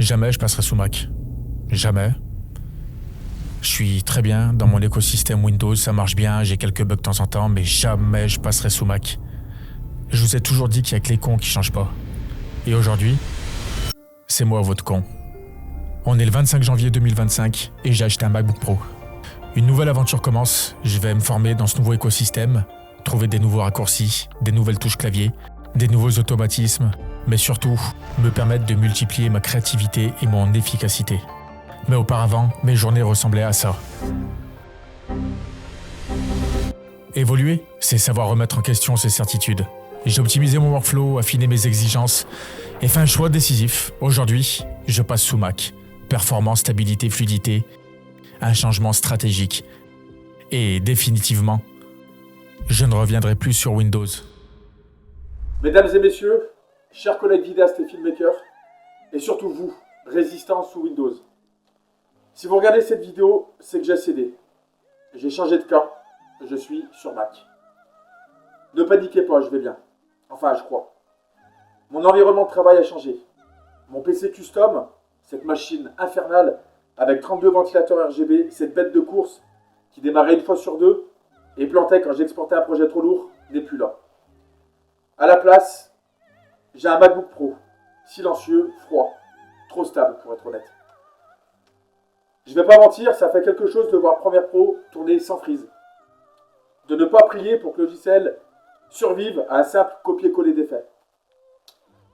Jamais je passerai sous Mac. Jamais. Je suis très bien dans mon écosystème Windows, ça marche bien, j'ai quelques bugs de temps en temps, mais jamais je passerai sous Mac. Je vous ai toujours dit qu'il y a que les cons qui changent pas. Et aujourd'hui, c'est moi votre con. On est le 25 janvier 2025 et j'ai acheté un MacBook Pro. Une nouvelle aventure commence, je vais me former dans ce nouveau écosystème, trouver des nouveaux raccourcis, des nouvelles touches clavier, des nouveaux automatismes, mais surtout me permettre de multiplier ma créativité et mon efficacité. Mais auparavant, mes journées ressemblaient à ça. Évoluer, c'est savoir remettre en question ses certitudes. J'ai optimisé mon workflow, affiné mes exigences et fait un choix décisif. Aujourd'hui, je passe sous Mac. Performance, stabilité, fluidité, un changement stratégique. Et définitivement, je ne reviendrai plus sur Windows. Mesdames et messieurs, chers collègues vidéastes et filmmakers, et surtout vous, résistants sous Windows. Si vous regardez cette vidéo, c'est que j'ai cédé. J'ai changé de camp, je suis sur Mac. Ne paniquez pas, je vais bien. Enfin, je crois. Mon environnement de travail a changé. Mon PC custom, cette machine infernale, avec 32 ventilateurs RGB, cette bête de course qui démarrait une fois sur deux et plantait quand j'exportais un projet trop lourd, n'est plus là. À la place, j'ai un MacBook Pro, silencieux, froid, trop stable pour être honnête. Je vais pas mentir, ça fait quelque chose de voir Premiere Pro tourner sans frise. De ne pas prier pour que le logiciel survive à un simple copier-coller d'effets.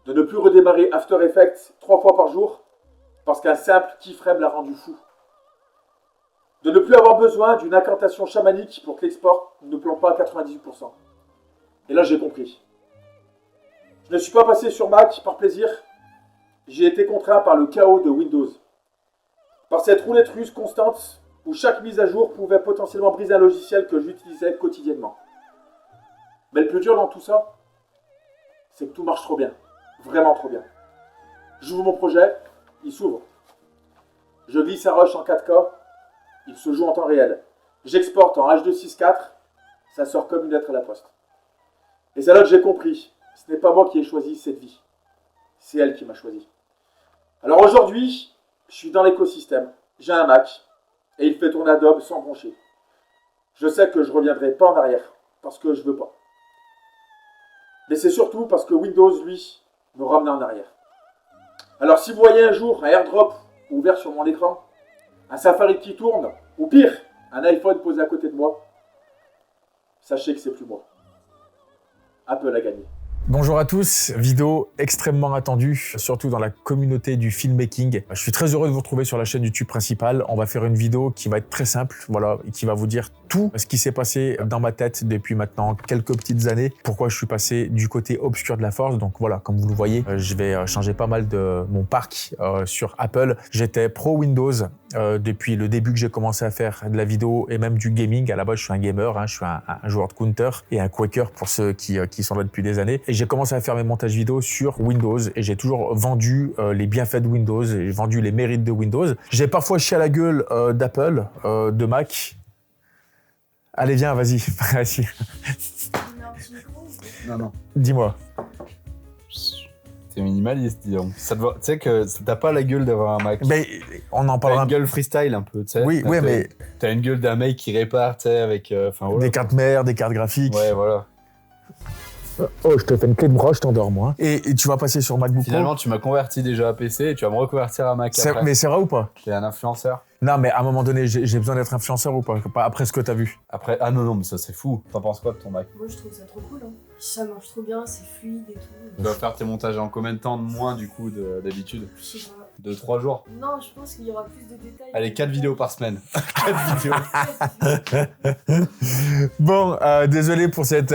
De ne plus redémarrer After Effects 3 fois par jour parce qu'un simple keyframe l'a rendu fou. De ne plus avoir besoin d'une incantation chamanique pour que l'export ne plante pas à 98%. Et là j'ai compris. Je ne suis pas passé sur Mac par plaisir, j'ai été contraint par le chaos de Windows. Par cette roulette russe constante où chaque mise à jour pouvait potentiellement briser un logiciel que j'utilisais quotidiennement. Mais le plus dur dans tout ça, c'est que tout marche trop bien. Vraiment trop bien. J'ouvre mon projet, il s'ouvre. Je glisse un rush en 4K, il se joue en temps réel. J'exporte en H264, ça sort comme une lettre à la poste. Et c'est là que j'ai compris, ce n'est pas moi qui ai choisi cette vie. C'est elle qui m'a choisi. Alors aujourd'hui, je suis dans l'écosystème, j'ai un Mac, et il fait tourner Adobe sans broncher. Je sais que je ne reviendrai pas en arrière, parce que je veux pas. Mais c'est surtout parce que Windows, lui, me ramenait en arrière. Alors si vous voyez un jour un AirDrop ouvert sur mon écran, un Safari qui tourne, ou pire, un iPhone posé à côté de moi, sachez que c'est plus moi. Apple a gagné. Bonjour à tous, vidéo extrêmement attendue, surtout dans la communauté du filmmaking. Je suis très heureux de vous retrouver sur la chaîne YouTube principale. On va faire une vidéo qui va être très simple, voilà, et qui va vous dire tout ce qui s'est passé dans ma tête depuis maintenant quelques petites années. Pourquoi je suis passé du côté obscur de la force. Donc voilà, comme vous le voyez, je vais changer pas mal de mon parc sur Apple. J'étais pro Windows depuis le début que j'ai commencé à faire de la vidéo et même du gaming. À la base, je suis un gamer, je suis un joueur de Counter et un Quaker pour ceux qui sont là depuis des années. Et j'ai commencé à faire mes montages vidéo sur Windows et j'ai toujours vendu les bienfaits de Windows et vendu les mérites de Windows. J'ai parfois chié à la gueule d'Apple, de Mac. Allez, viens, vas-y. Vas-y. Non. Dis-moi. T'es minimaliste, disons. Tu sais que t'as pas la gueule d'avoir un Mac. Mais on en parlera. T'as une gueule freestyle un peu, tu sais. Oui, mais... T'as une gueule d'un mec qui répare, tu sais, avec... voilà. Des cartes mères, des cartes graphiques. Ouais, voilà. Oh, je te fais une clé de bras, je t'endors, moi. Et tu vas passer sur MacBook Pro. Finalement, tu m'as converti déjà à PC et tu vas me reconvertir à Mac après. Mais c'est vrai ou pas? T'es un influenceur. Non, mais à un moment donné, j'ai besoin d'être influenceur ou pas? Après ce que t'as vu. Après, non, mais ça c'est fou. T'en penses quoi de ton Mac? Moi je trouve ça trop cool, hein. Ça marche trop bien, c'est fluide et tout. Tu vas faire tes montages en combien de temps de moins du coup d'habitude? Je sais pas. 2-3 jours? Non, je pense qu'il y aura plus de détails. Allez, 4 vidéos par semaine. 4 vidéos. Bon, désolé pour cette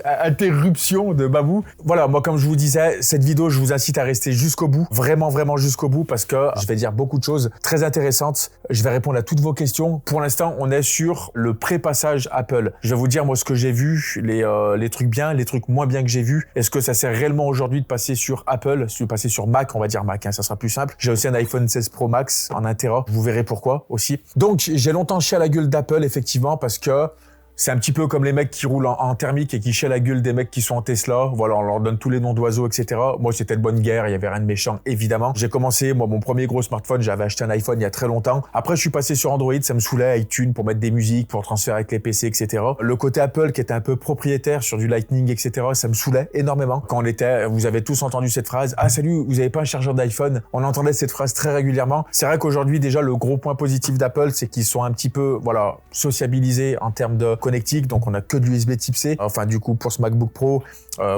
interruption de Babou. Voilà, moi comme je vous disais, cette vidéo, je vous incite à rester jusqu'au bout. Vraiment, vraiment jusqu'au bout parce que je vais dire beaucoup de choses très intéressantes. Je vais répondre à toutes vos questions. Pour l'instant, on est sur le pré-passage Apple. Je vais vous dire moi ce que j'ai vu, les trucs bien, les trucs moins bien que j'ai vus. Est-ce que ça sert réellement aujourd'hui de passer sur Apple? Si vous passez sur Mac, on va dire Mac, ça sera plus simple. J'ai aussi un iPhone 16 Pro Max en 1 Tera. Vous verrez pourquoi aussi. Donc, j'ai longtemps chié à la gueule d'Apple, effectivement, parce que C'est un petit peu comme les mecs qui roulent en thermique et qui chient la gueule des mecs qui sont en Tesla. Voilà, on leur donne tous les noms d'oiseaux, etc. Moi, c'était de bonne guerre, il y avait rien de méchant, évidemment. J'ai commencé, moi, mon premier gros smartphone, j'avais acheté un iPhone il y a très longtemps. Après, je suis passé sur Android, ça me saoulait, iTunes pour mettre des musiques, pour transférer avec les PC, etc. Le côté Apple qui était un peu propriétaire sur du Lightning, etc. Ça me saoulait énormément. Quand on était, vous avez tous entendu cette phrase, ah salut, vous avez pas un chargeur d'iPhone? On entendait cette phrase très régulièrement. C'est vrai qu'aujourd'hui, déjà, le gros point positif d'Apple, c'est qu'ils sont un petit peu, voilà, sociabilisés en termes de connectique. Donc, on a que de l'USB type C. Enfin, du coup, pour ce MacBook Pro,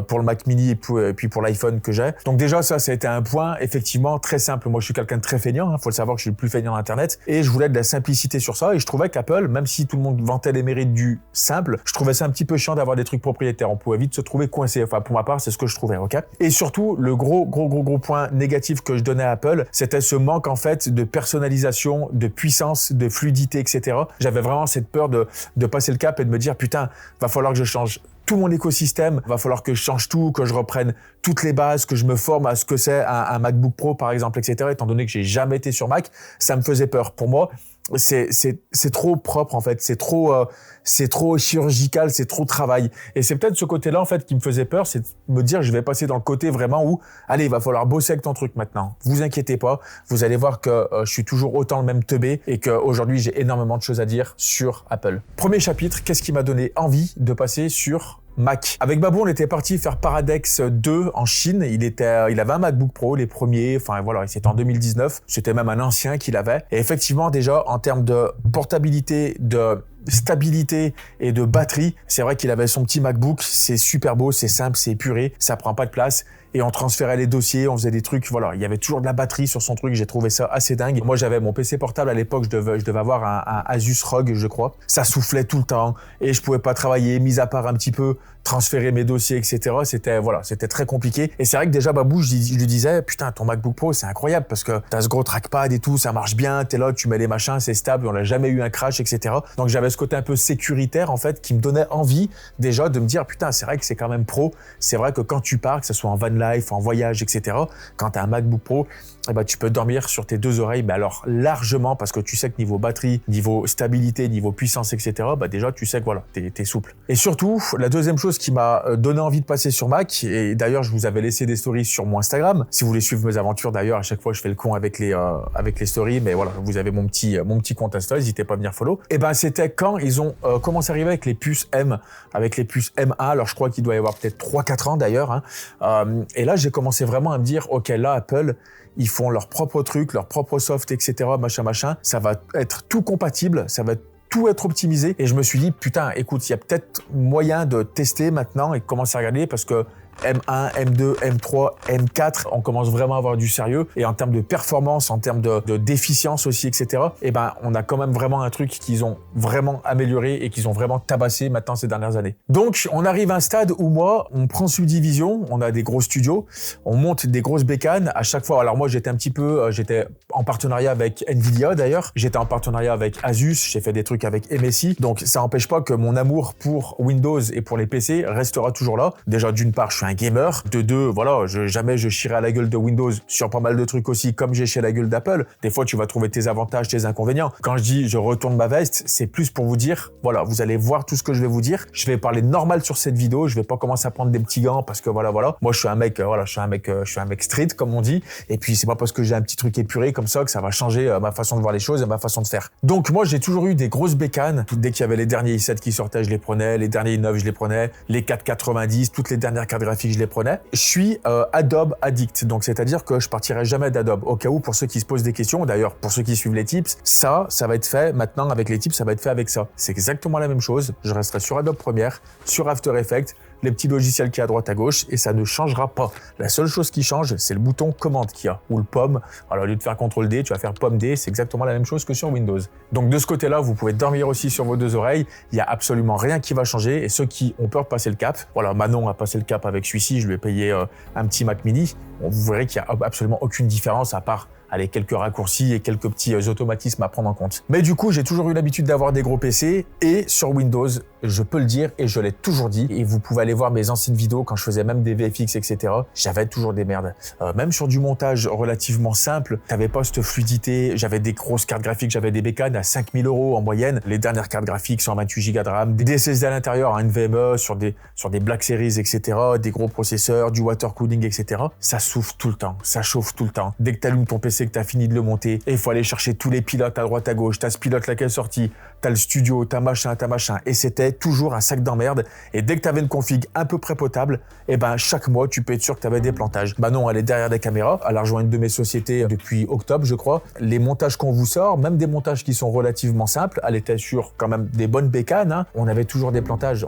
pour le Mac Mini et puis pour l'iPhone que j'ai. Donc déjà, ça a été un point effectivement très simple. Moi, je suis quelqu'un de très feignant. Faut le savoir que je suis le plus feignant d'Internet. Et je voulais de la simplicité sur ça. Et je trouvais qu'Apple, même si tout le monde vantait les mérites du simple, je trouvais ça un petit peu chiant d'avoir des trucs propriétaires. On pouvait vite se trouver coincé. Enfin, pour ma part, c'est ce que je trouvais, ok? Et surtout, le gros point négatif que je donnais à Apple, c'était ce manque en fait de personnalisation, de puissance, de fluidité, etc. J'avais vraiment cette peur de passer le cap et de me dire putain, va falloir que je change tout mon écosystème, va falloir que je change tout, que je reprenne toutes les bases, que je me forme à ce que c'est un MacBook Pro par exemple, etc. Étant donné que j'ai jamais été sur Mac, ça me faisait peur. Pour moi, c'est trop propre en fait, c'est trop chirurgical, c'est trop travail. Et c'est peut-être ce côté-là en fait qui me faisait peur, c'est de me dire je vais passer dans le côté vraiment où allez, il va falloir bosser avec ton truc maintenant. Vous inquiétez pas, vous allez voir que je suis toujours autant le même teubé et qu'aujourd'hui j'ai énormément de choses à dire sur Apple. Premier chapitre, qu'est-ce qui m'a donné envie de passer sur Mac. Avec Babou, on était parti faire Paradex 2 en Chine. Il avait un MacBook Pro, les premiers. Enfin voilà, c'était en 2019. C'était même un ancien qu'il avait. Et effectivement, déjà en termes de portabilité, de stabilité et de batterie, c'est vrai qu'il avait son petit MacBook. C'est super beau, c'est simple, c'est épuré, ça prend pas de place. Et on transférait les dossiers, on faisait des trucs, voilà. Il y avait toujours de la batterie sur son truc, j'ai trouvé ça assez dingue. Moi, j'avais mon PC portable à l'époque, je devais avoir un Asus ROG, je crois. Ça soufflait tout le temps et je pouvais pas travailler, mis à part un petit peu, transférer mes dossiers, etc. C'était très compliqué. Et c'est vrai que déjà, Babou, je lui disais, putain, ton MacBook Pro, c'est incroyable parce que t'as ce gros trackpad et tout, ça marche bien, t'es là, tu mets les machins, c'est stable, on n'a jamais eu un crash, etc. Donc, j'avais ce côté un peu sécuritaire, en fait, qui me donnait envie, déjà, de me dire, putain, c'est vrai que c'est quand même pro. C'est vrai que quand tu pars, que ce soit en van life, en voyage, etc., quand t'as un MacBook Pro, eh ben, tu peux dormir sur tes deux oreilles, alors largement, parce que tu sais que niveau batterie, niveau stabilité, niveau puissance, etc., déjà, tu sais que voilà, t'es souple. Et surtout, la deuxième chose qui m'a donné envie de passer sur Mac, et d'ailleurs, je vous avais laissé des stories sur mon Instagram. Si vous voulez suivre mes aventures, d'ailleurs, à chaque fois, je fais le con avec les stories, mais voilà, vous avez mon petit compte Insta, n'hésitez pas à venir follow. Et ben, c'était quand ils ont commencé à arriver avec les puces M, avec les puces M1. Alors, je crois qu'il doit y avoir peut-être 3-4 ans d'ailleurs, hein. Et là, j'ai commencé vraiment à me dire, ok, là, Apple, ils font leur propre truc, leur propre soft, etc., machin. Ça va être tout compatible, ça va tout être optimisé. Et je me suis dit, putain, écoute, il y a peut-être moyen de tester maintenant et de commencer à regarder parce que M1, M2, M3, M4, on commence vraiment à avoir du sérieux. Et en termes de performance, en termes de déficience aussi, etc., eh ben, on a quand même vraiment un truc qu'ils ont vraiment amélioré et qu'ils ont vraiment tabassé maintenant ces dernières années. Donc, on arrive à un stade où moi, on prend subdivision, on a des gros studios, on monte des grosses bécanes à chaque fois. Alors moi, j'étais en partenariat avec Nvidia d'ailleurs, j'étais en partenariat avec Asus, j'ai fait des trucs avec MSI. Donc, ça n'empêche pas que mon amour pour Windows et pour les PC restera toujours là. Déjà, d'une part, je suis un gamer. De deux, voilà, jamais je chierai à la gueule de Windows sur pas mal de trucs aussi, comme j'ai chié à la gueule d'Apple. Des fois, tu vas trouver tes avantages, tes inconvénients. Quand je dis je retourne ma veste, c'est plus pour vous dire, voilà, vous allez voir tout ce que je vais vous dire. Je vais parler normal sur cette vidéo. Je vais pas commencer à prendre des petits gants parce que voilà. Moi, je suis un mec, je suis un mec street, comme on dit. Et puis, c'est pas parce que j'ai un petit truc épuré comme ça que ça va changer ma façon de voir les choses et ma façon de faire. Donc, moi, j'ai toujours eu des grosses bécanes. Dès qu'il y avait les derniers i7 qui sortaient, je les prenais. Les derniers i9, je les prenais. Les 490, toutes les dernières cartes graphiques, je les prenais. Je suis Adobe addict, donc c'est-à-dire que je partirai jamais d'Adobe. Au cas où, pour ceux qui se posent des questions, d'ailleurs pour ceux qui suivent les tips, ça va être fait maintenant avec les tips, ça va être fait avec ça. C'est exactement la même chose. Je resterai sur Adobe Premiere, sur After Effects, les petits logiciels qu'il y a à droite à gauche et ça ne changera pas. La seule chose qui change, c'est le bouton commande qu'il y a ou le pomme. Alors au lieu de faire CTRL D, tu vas faire pomme D, c'est exactement la même chose que sur Windows. Donc de ce côté-là, vous pouvez dormir aussi sur vos deux oreilles. Il y a absolument rien qui va changer et ceux qui ont peur de passer le cap, voilà, Manon a passé le cap avec celui-ci, je lui ai payé un petit Mac Mini. Vous verrez qu'il y a absolument aucune différence à part quelques raccourcis et quelques petits automatismes à prendre en compte. Mais du coup, j'ai toujours eu l'habitude d'avoir des gros PC et sur Windows, je peux le dire et je l'ai toujours dit. Et vous pouvez aller voir mes anciennes vidéos quand je faisais même des VFX, etc. J'avais toujours des merdes. Même sur du montage relativement simple, t'avais pas cette fluidité. J'avais des grosses cartes graphiques, j'avais des bécanes à 5000 € en moyenne. Les dernières cartes graphiques, 128 Go de RAM, des SSD à l'intérieur, un NVMe sur des Black Series, etc. Des gros processeurs, du water cooling, etc. Ça souffle tout le temps, ça chauffe tout le temps. Dès que t'allumes ton PC, que t'as fini de le monter, et il faut aller chercher tous les pilotes à droite, à gauche. T'as ce pilote là qui est sorti, t'as le studio, t'as machin. Et c'était toujours un sac d'emmerde. Et dès que t'avais une config un peu près potable, et ben chaque mois, tu peux être sûr que t'avais des plantages. Non, elle est derrière des caméras. Elle a rejoint une de mes sociétés depuis octobre, je crois. Les montages qu'on vous sort, même des montages qui sont relativement simples, elle était sur quand même des bonnes bécanes, hein. On avait toujours des plantages.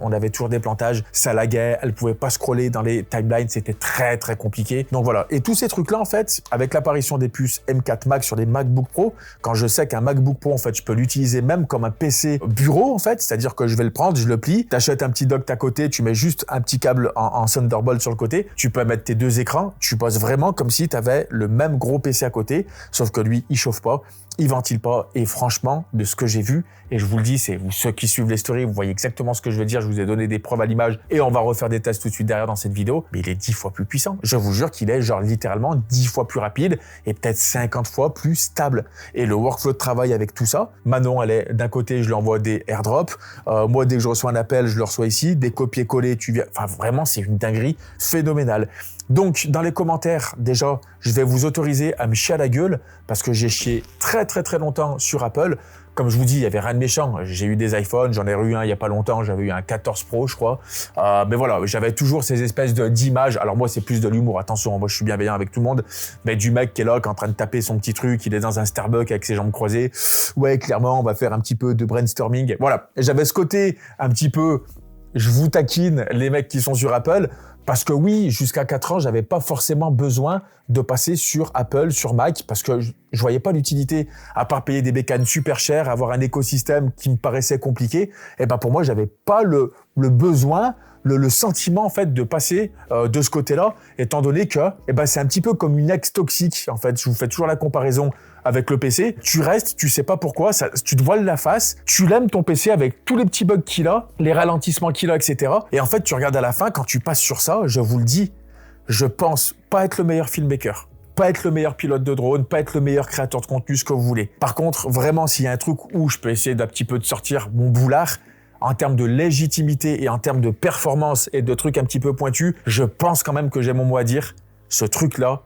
Ça laguait, elle pouvait pas scroller dans les timelines, c'était très très compliqué. Donc voilà. Et tous ces trucs-là, en fait, avec l'apparition des puces M4 Max sur les MacBook Pro, quand je sais qu'un MacBook Pro, en fait, je peux l'utiliser même comme un PC bureau, en fait, c'est-à-dire que je vais le prendre, je le plie, t'achètes un petit dock à côté, tu mets juste un petit câble en Thunderbolt sur le côté, tu peux mettre tes deux écrans, tu bosses vraiment comme si t'avais le même gros PC à côté, sauf que lui, il chauffe pas, il ventile pas, et franchement, de ce que j'ai vu, et je vous le dis, c'est vous ceux qui suivent les stories, vous voyez exactement ce que je veux dire, je vous ai donné des preuves à l'image, et on va refaire des tests tout de suite derrière dans cette vidéo, mais il est 10 fois plus puissant. Je vous jure qu'il est genre littéralement 10 fois plus rapide, et peut-être 50 fois plus stable. Et le workflow de travail avec tout ça, Manon, elle est d'un côté, je lui envoie des airdrops, moi, dès que je reçois un appel, je le reçois ici, des copier-coller, tu viens, enfin vraiment, c'est une dinguerie phénoménale. Donc, dans les commentaires, déjà, je vais vous autoriser à me chier à la gueule parce que j'ai chié très très très longtemps sur Apple. Comme je vous dis, il y avait rien de méchant. J'ai eu des iPhones, j'en ai eu un il y a pas longtemps, j'avais eu un 14 Pro, je crois. Mais voilà, j'avais toujours ces espèces d'images. Alors moi, c'est plus de l'humour. Attention, moi, je suis bienveillant avec tout le monde. Mais du mec qui est là, qui est en train de taper son petit truc, il est dans un Starbucks avec ses jambes croisées. Ouais, clairement, on va faire un petit peu de brainstorming. Voilà, j'avais ce côté un petit peu, je vous taquine les mecs qui sont sur Apple. Parce que oui, jusqu'à 4 ans, j'avais pas forcément besoin de passer sur Apple, sur Mac, parce que je voyais pas l'utilité, à part payer des bécanes super chères, avoir un écosystème qui me paraissait compliqué. Et ben pour moi, j'avais pas le besoin, le sentiment en fait de passer de ce côté-là, étant donné que c'est un petit peu comme une ex toxique. En fait, je vous fais toujours la comparaison avec le PC. Tu restes, tu sais pas pourquoi, tu te voiles la face, tu l'aimes ton PC avec tous les petits bugs qu'il a, les ralentissements qu'il a, etc. Et en fait, tu regardes à la fin, quand tu passes sur ça, je vous le dis, je pense pas être le meilleur filmmaker, pas être le meilleur pilote de drone, pas être le meilleur créateur de contenu, ce que vous voulez. Par contre, vraiment, s'il y a un truc où je peux essayer d'un petit peu de sortir mon boulard, en termes de légitimité et en termes de performance et de trucs un petit peu pointus, je pense quand même que j'ai mon mot à dire. Ce truc-là,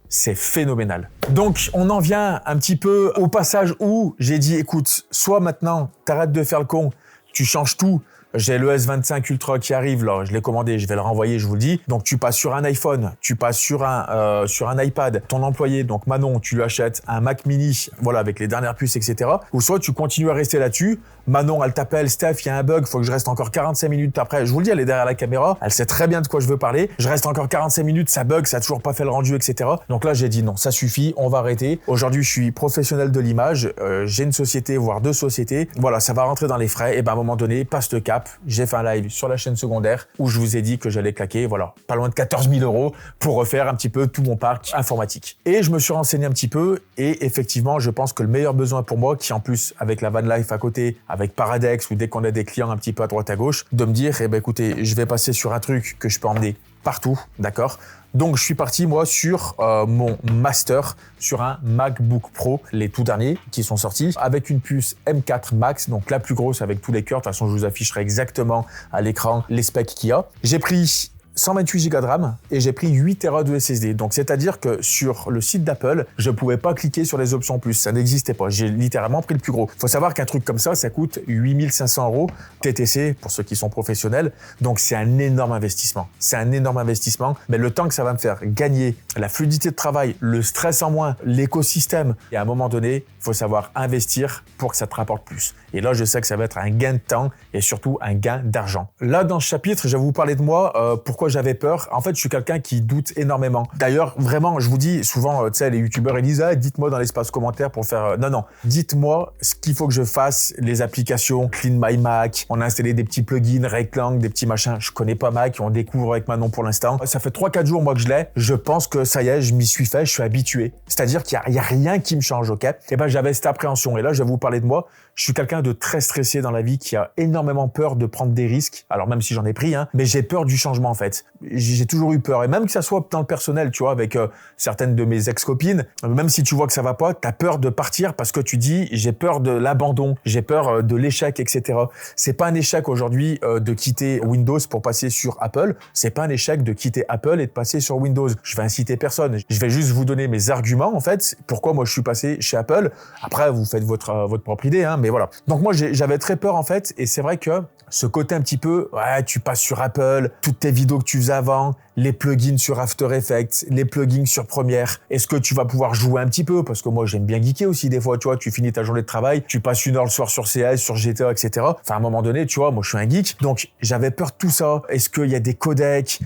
c'est phénoménal. Donc, on en vient un petit peu au passage où j'ai dit, écoute, soit maintenant, t'arrêtes de faire le con, tu changes tout. J'ai le S25 Ultra qui arrive là, je l'ai commandé, je vais le renvoyer, je vous le dis. Donc tu passes sur un iPhone, tu passes sur un iPad, ton employé, donc Manon, tu lui achètes un Mac Mini, voilà, avec les dernières puces, etc. Ou soit tu continues à rester là-dessus. Manon, elle t'appelle, Steph, il y a un bug, faut que je reste encore 45 minutes après. Je vous le dis, elle est derrière la caméra, elle sait très bien de quoi je veux parler. Je reste encore 45 minutes, ça bug, ça a toujours pas fait le rendu, etc. Donc là, j'ai dit non, ça suffit, on va arrêter. Aujourd'hui, je suis professionnel de l'image, j'ai une société, voire 2 sociétés. Voilà, ça va rentrer dans les frais. Et ben à un moment donné, passe le cap. J'ai fait un live sur la chaîne secondaire où je vous ai dit que j'allais claquer, voilà, pas loin de 14 000 € pour refaire un petit peu tout mon parc informatique. Et je me suis renseigné un petit peu et effectivement, je pense que le meilleur besoin pour moi, qui en plus, avec la van life à côté, avec Paradex ou dès qu'on a des clients un petit peu à droite à gauche, de me dire, écoutez, je vais passer sur un truc que je peux emmener partout, d'accord ? Donc, je suis parti, moi, sur mon master, sur un MacBook Pro, les tout derniers qui sont sortis, avec une puce M4 Max, donc la plus grosse avec tous les cœurs. De toute façon, je vous afficherai exactement à l'écran les specs qu'il y a. J'ai pris 128 Go de RAM et j'ai pris 8 Tera de SSD. Donc, c'est-à-dire que sur le site d'Apple, je pouvais pas cliquer sur les options plus. Ça n'existait pas. J'ai littéralement pris le plus gros. Faut savoir qu'un truc comme ça coûte 8 500 € TTC pour ceux qui sont professionnels. Donc, c'est un énorme investissement. C'est un énorme investissement. Mais le temps que ça va me faire gagner, la fluidité de travail, le stress en moins, l'écosystème. Et à un moment donné, il faut savoir investir pour que ça te rapporte plus. Et là, je sais que ça va être un gain de temps et surtout un gain d'argent. Là, dans ce chapitre, je vais vous parler de moi. Pourquoi pourquoi j'avais peur. En fait, je suis quelqu'un qui doute énormément. D'ailleurs, vraiment, je vous dis souvent, tu sais, les youtubeurs, ils disent, ah, dites-moi dans l'espace commentaire pour faire... Non. Dites-moi ce qu'il faut que je fasse, les applications, Clean My Mac, on a installé des petits plugins, Reclang, des petits machins. Je connais pas Mac, on découvre avec Manon pour l'instant. Ça fait 3-4 jours, moi, que je l'ai. Je pense que ça y est, je m'y suis fait, je suis habitué. C'est-à-dire qu'il y a rien qui me change, ok? Et ben, j'avais cette appréhension. Et là, je vais vous parler de moi. Je suis quelqu'un de très stressé dans la vie, qui a énormément peur de prendre des risques. Alors, même si j'en ai pris, mais j'ai peur du changement, en fait. J'ai toujours eu peur. Et même que ça soit dans le personnel, tu vois, avec certaines de mes ex-copines, même si tu vois que ça va pas, t'as peur de partir parce que tu dis, j'ai peur de l'abandon, j'ai peur de l'échec, etc. C'est pas un échec aujourd'hui de quitter Windows pour passer sur Apple. C'est pas un échec de quitter Apple et de passer sur Windows. Je vais inciter personne. Je vais juste vous donner mes arguments, en fait, pourquoi moi je suis passé chez Apple. Après, vous faites votre propre idée, mais voilà. Donc moi, j'avais très peur, en fait, et c'est vrai que ce côté un petit peu, ouais, tu passes sur Apple, toutes tes vidéos que tu faisais avant, les plugins sur After Effects, les plugins sur Premiere, est-ce que tu vas pouvoir jouer un petit peu? Parce que moi, j'aime bien geeker aussi des fois, tu vois, tu finis ta journée de travail, tu passes 1 heure le soir sur CS, sur GTA, etc. Enfin, à un moment donné, tu vois, moi, je suis un geek, donc j'avais peur de tout ça. Est-ce qu'il y a des codecs?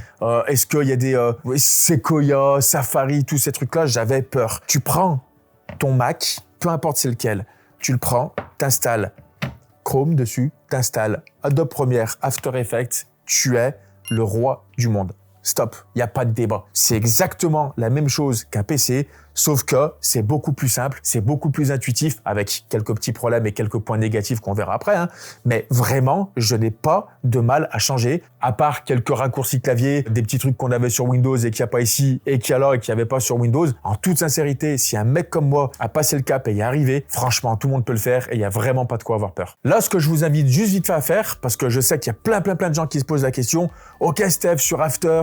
Est-ce qu'il y a des Sequoia, Safari, tous ces trucs-là? J'avais peur. Tu prends ton Mac, peu importe c'est lequel, tu le prends, t'installes Chrome dessus, t'installes Adobe Premiere, After Effects, tu es le roi du monde. Stop, il n'y a pas de débat. C'est exactement la même chose qu'un PC, sauf que c'est beaucoup plus simple, c'est beaucoup plus intuitif, avec quelques petits problèmes et quelques points négatifs qu'on verra après. Mais vraiment, je n'ai pas de mal à changer, à part quelques raccourcis clavier, des petits trucs qu'on avait sur Windows et qu'il n'y a pas ici, et qu'il y a là et qu'il n'y avait pas sur Windows. En toute sincérité, si un mec comme moi a passé le cap et y est arrivé, franchement, tout le monde peut le faire et il n'y a vraiment pas de quoi avoir peur. Là, ce que je vous invite juste vite fait à faire, parce que je sais qu'il y a plein de gens qui se posent la question, ok Steph, sur After,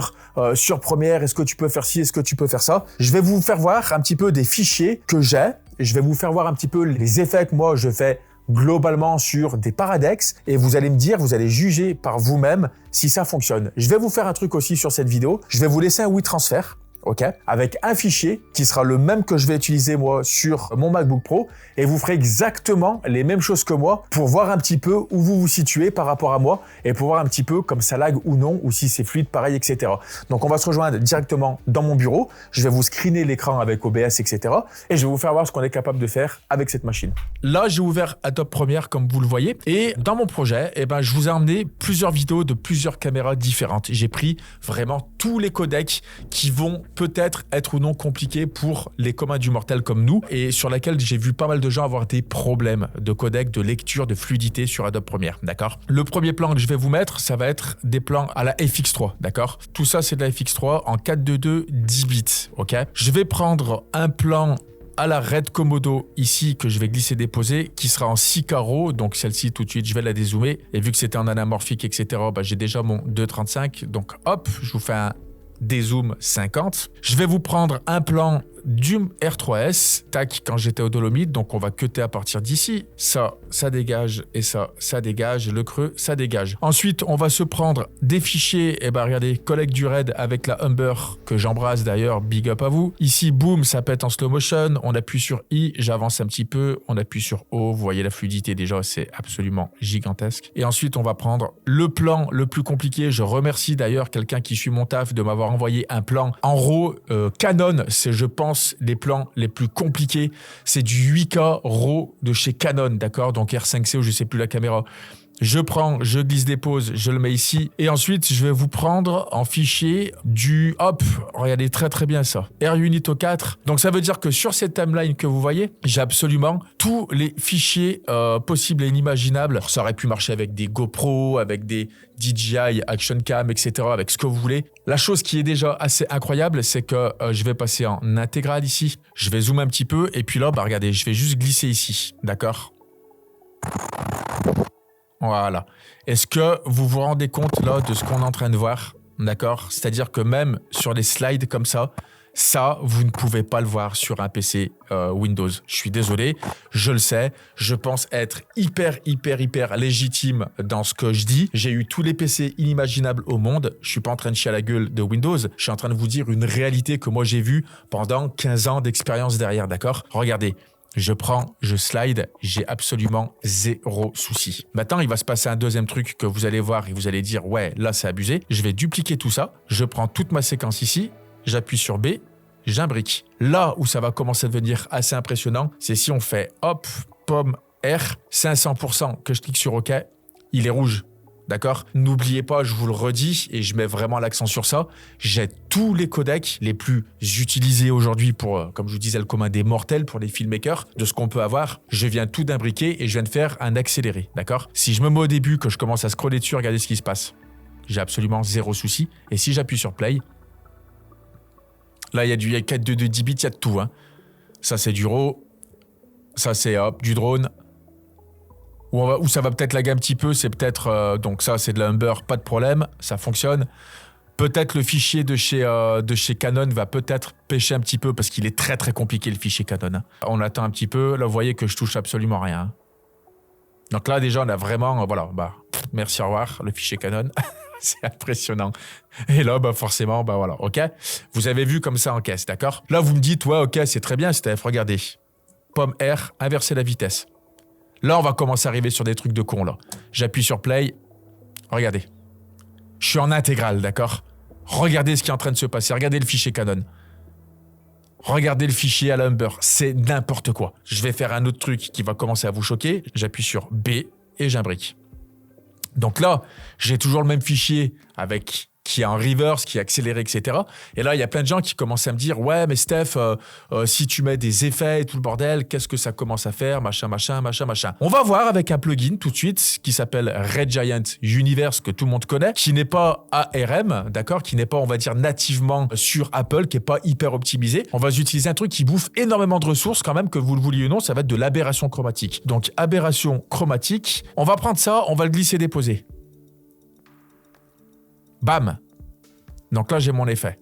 sur Premiere, est-ce que tu peux faire ci, est-ce que tu peux faire ça? Je vais vous faire voir un petit peu des fichiers que j'ai. Je vais vous faire voir un petit peu les effets que moi je fais globalement sur des paradex et vous allez me dire, vous allez juger par vous-même si ça fonctionne. Je vais vous faire un truc aussi sur cette vidéo. Je vais vous laisser un WeTransfer. Ok, avec un fichier qui sera le même que je vais utiliser moi sur mon MacBook Pro et vous ferez exactement les mêmes choses que moi pour voir un petit peu où vous vous situez par rapport à moi et pour voir un petit peu comme ça lag ou non ou si c'est fluide pareil, etc. Donc on va se rejoindre directement dans mon bureau, je vais vous screener l'écran avec OBS, etc. et je vais vous faire voir ce qu'on est capable de faire avec cette machine. Là, j'ai ouvert Adobe Premiere comme vous le voyez et dans mon projet, je vous ai emmené plusieurs vidéos de plusieurs caméras différentes. J'ai pris vraiment tous les codecs qui vont peut-être être ou non compliqué pour les communs du mortel comme nous et sur laquelle j'ai vu pas mal de gens avoir des problèmes de codec, de lecture, de fluidité sur Adobe Premiere, d'accord? Le premier plan que je vais vous mettre, ça va être des plans à la FX3, d'accord? Tout ça, c'est de la FX3 en 4:2 10 bits, ok? Je vais prendre un plan à la Red Komodo ici que je vais glisser déposer qui sera en 6 carreaux, donc celle-ci tout de suite je vais la dézoomer et vu que c'était en anamorphique, etc., j'ai déjà mon 2.35, donc hop, je vous fais un dézoom 50. Je vais vous prendre un plan du R3S, tac, quand j'étais au Dolomite, donc on va cutter à partir d'ici. Ça dégage et ça dégage, le creux, ça dégage. Ensuite, on va se prendre des fichiers, regardez, collègue du raid avec la Humber, que j'embrasse d'ailleurs, big up à vous. Ici, boum, ça pète en slow motion, on appuie sur I, j'avance un petit peu, on appuie sur O, vous voyez la fluidité déjà, c'est absolument gigantesque. Et ensuite, on va prendre le plan le plus compliqué, je remercie d'ailleurs quelqu'un qui suit mon taf de m'avoir envoyé un plan en RAW Canon, c'est je pense les plans les plus compliqués, c'est du 8K RAW de chez Canon, d'accord, donc R5C ou je sais plus la caméra. Je prends, je glisse dépose, je le mets ici et ensuite je vais vous prendre en fichier du hop, regardez très bien ça, RUnit O4. Donc ça veut dire que sur cette timeline que vous voyez, j'ai absolument tous les fichiers possibles et inimaginables. Ça aurait pu marcher avec des GoPro, avec des DJI, Action Cam, etc., avec ce que vous voulez. La chose qui est déjà assez incroyable, c'est que je vais passer en intégrale ici, je vais zoomer un petit peu et puis là, regardez, je vais juste glisser ici, d'accord ? Voilà. Est-ce que vous vous rendez compte là de ce qu'on est en train de voir? D'accord? C'est-à-dire que même sur les slides comme ça, vous ne pouvez pas le voir sur un PC Windows. Je suis désolé, je le sais. Je pense être hyper légitime dans ce que je dis. J'ai eu tous les PC inimaginables au monde. Je suis pas en train de chier à la gueule de Windows. Je suis en train de vous dire une réalité que moi j'ai vue pendant 15 ans d'expérience derrière, d'accord? Regardez. je prends, je slide, j'ai absolument zéro souci. Maintenant, il va se passer un deuxième truc que vous allez voir et vous allez dire, ouais, là, c'est abusé. Je vais dupliquer tout ça. Je prends toute ma séquence ici, j'appuie sur B, j'imbrique. Là où ça va commencer à devenir assez impressionnant, c'est si on fait hop, pomme, R, 500% que je clique sur OK, il est rouge. D'accord? N'oubliez pas, je vous le redis et je mets vraiment l'accent sur ça, j'ai tous les codecs les plus utilisés aujourd'hui pour, comme je vous disais, le commun des mortels pour les filmmakers, de ce qu'on peut avoir. Je viens tout d'imbriquer et je viens de faire un accéléré. D'accord? Si je me mets au début, que je commence à scroller dessus, regardez ce qui se passe. J'ai absolument zéro souci. Et si j'appuie sur Play, là, il y a du 4 de 10 bits, il y a de tout. Hein. Ça, c'est du RAW. Ça, c'est du drone. Où ça va peut-être laguer un petit peu, c'est peut-être... donc ça, c'est de la Humber, pas de problème, ça fonctionne. Peut-être le fichier de chez Canon va peut-être pêcher un petit peu parce qu'il est très très compliqué le fichier Canon. On attend un petit peu, là vous voyez que je touche absolument rien. Donc là déjà on a vraiment... Voilà, merci, au revoir, le fichier Canon. C'est impressionnant. Et là, forcément, voilà, ok. Vous avez vu comme ça en caisse, d'accord? Là vous me dites, ouais, ok, c'est très bien, Steph, regardez. Pomme R, inverser la vitesse. Là, on va commencer à arriver sur des trucs de con, là. J'appuie sur Play. Regardez. Je suis en intégrale, d'accord? Regardez ce qui est en train de se passer. Regardez le fichier Canon. Regardez le fichier à la Humber. C'est n'importe quoi. Je vais faire un autre truc qui va commencer à vous choquer. J'appuie sur B et j'imbrique. Donc là, j'ai toujours le même fichier qui est en reverse, qui est accéléré, etc. Et là, il y a plein de gens qui commencent à me dire « Ouais, mais Steph, si tu mets des effets et tout le bordel, qu'est-ce que ça commence à faire, machin. » On va voir avec un plugin tout de suite qui s'appelle Red Giant Universe, que tout le monde connaît, qui n'est pas ARM, d'accord, qui n'est pas, on va dire, nativement sur Apple, qui n'est pas hyper optimisé. On va utiliser un truc qui bouffe énormément de ressources quand même, que vous le vouliez ou non, ça va être de l'aberration chromatique. Donc, aberration chromatique, on va prendre ça, on va le glisser-déposer. Bam! Donc là, j'ai mon effet.